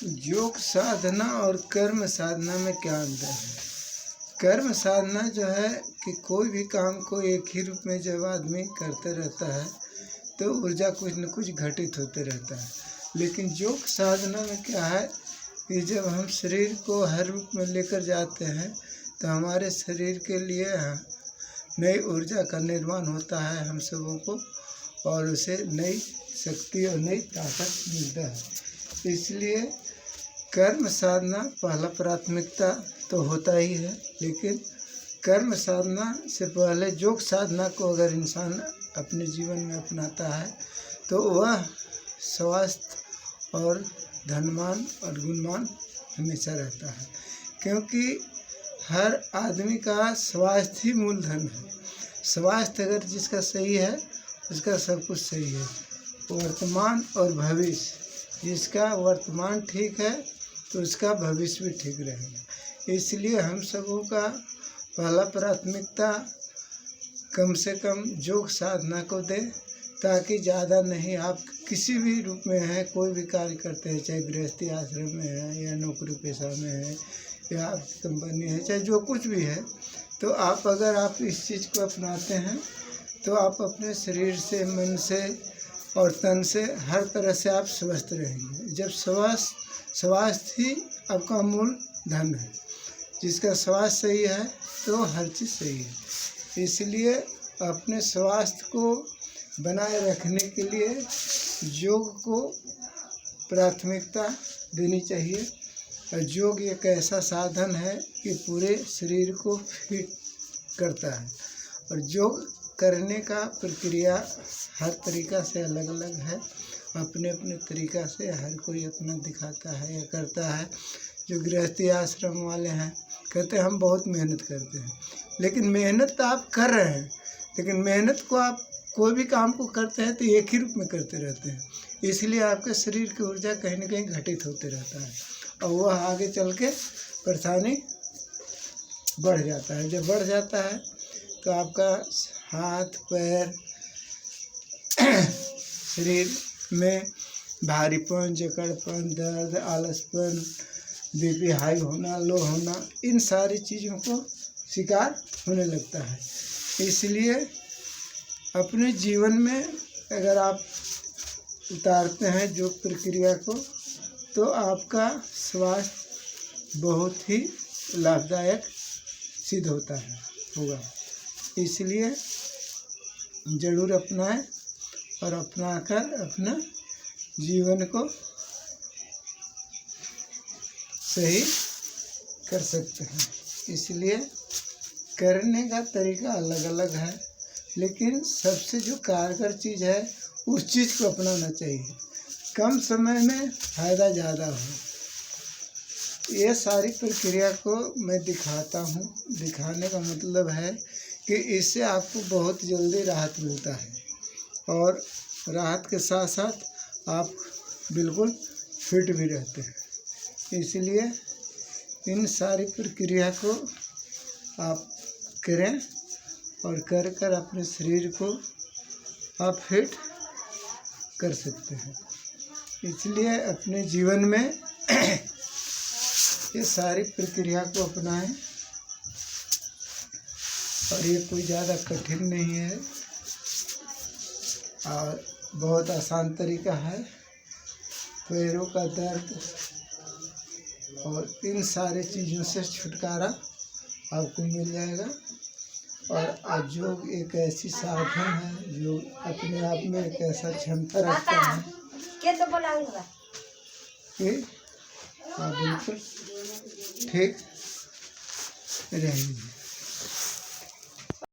योग साधना और कर्म साधना में क्या अंतर है? कर्म साधना जो है कि कोई भी काम को एक ही रूप में जब आदमी करते रहता है तो ऊर्जा कुछ न कुछ घटित होते रहता है। लेकिन योग साधना में क्या है कि जब हम शरीर को हर रूप में लेकर जाते हैं तो हमारे शरीर के लिए नई ऊर्जा का निर्माण होता है हम सबों को, और उसे नई शक्ति और नई ताकत मिलता है। इसलिए कर्म साधना पहला प्राथमिकता तो होता ही है, लेकिन कर्म साधना से पहले योग साधना को अगर इंसान अपने जीवन में अपनाता है तो वह स्वस्थ और धनवान और गुणवान हमेशा रहता है, क्योंकि हर आदमी का स्वास्थ्य ही मूलधन है। स्वास्थ्य अगर जिसका सही है उसका सब कुछ सही है। वर्तमान और भविष्य, जिसका वर्तमान ठीक है तो उसका भविष्य भी ठीक रहेगा। इसलिए हम सबों का पहला प्राथमिकता कम से कम योग साधना को दें, ताकि ज़्यादा नहीं, आप किसी भी रूप में हैं, कोई भी कार्य करते हैं, चाहे गृहस्थी आश्रम में है या नौकरी पेशा में है या आपकी कंपनी है, चाहे जो कुछ भी है, तो अगर आप इस चीज़ को अपनाते हैं तो आप अपने शरीर से, मन से और तन से हर तरह से आप स्वस्थ रहेंगे। जब स्वास्थ्य ही आपका मूल धन है, जिसका स्वास्थ्य सही है तो हर चीज़ सही है। इसलिए अपने स्वास्थ्य को बनाए रखने के लिए योग को प्राथमिकता देनी चाहिए। और योग एक ऐसा साधन है कि पूरे शरीर को फिट करता है, और योग करने का प्रक्रिया हर तरीक़ा से अलग अलग है। अपने अपने तरीक़ा से हर कोई अपना दिखाता है या करता है। जो गृहस्थी आश्रम वाले हैं कहते हैं हम बहुत मेहनत करते हैं, लेकिन मेहनत तो आप कर रहे हैं, लेकिन मेहनत को आप कोई भी काम को करते हैं तो एक ही रूप में करते रहते हैं, इसलिए आपके शरीर की ऊर्जा कहीं ना कहीं घटित होते रहता है और वह आगे चल के परेशानी बढ़ जाता है। जब बढ़ जाता है तो आपका हाथ पैर शरीर में भारीपन, जकड़पन, दर्द, आलसपन, बीपी हाई होना, लो होना, इन सारी चीज़ों को शिकार होने लगता है। इसलिए अपने जीवन में अगर आप उतारते हैं योग प्रक्रिया को तो आपका स्वास्थ्य बहुत ही लाभदायक सिद्ध होगा। इसलिए ज़रूर अपनाएं और अपनाकर अपना जीवन को सही कर सकते हैं। इसलिए करने का तरीका अलग अलग है, लेकिन सबसे जो कारगर चीज़ है उस चीज़ को अपनाना चाहिए, कम समय में फ़ायदा ज़्यादा हो। ये सारी प्रक्रिया को मैं दिखाता हूँ। दिखाने का मतलब है कि इससे आपको बहुत जल्दी राहत मिलता है, और राहत के साथ साथ आप बिल्कुल फिट भी रहते हैं। इसलिए इन सारी प्रक्रिया को आप करें और कर अपने शरीर को आप फिट कर सकते हैं। इसलिए अपने जीवन में ये सारी प्रक्रिया को अपनाएं, और ये कोई ज़्यादा कठिन नहीं है और बहुत आसान तरीका है। पैरों का दर्द और इन सारी चीज़ों से छुटकारा आपको मिल जाएगा। और योग एक ऐसी साधन है जो अपने आप में एक ऐसा क्षमता रखता है कि आप बिल्कुल ठीक रहेंगे।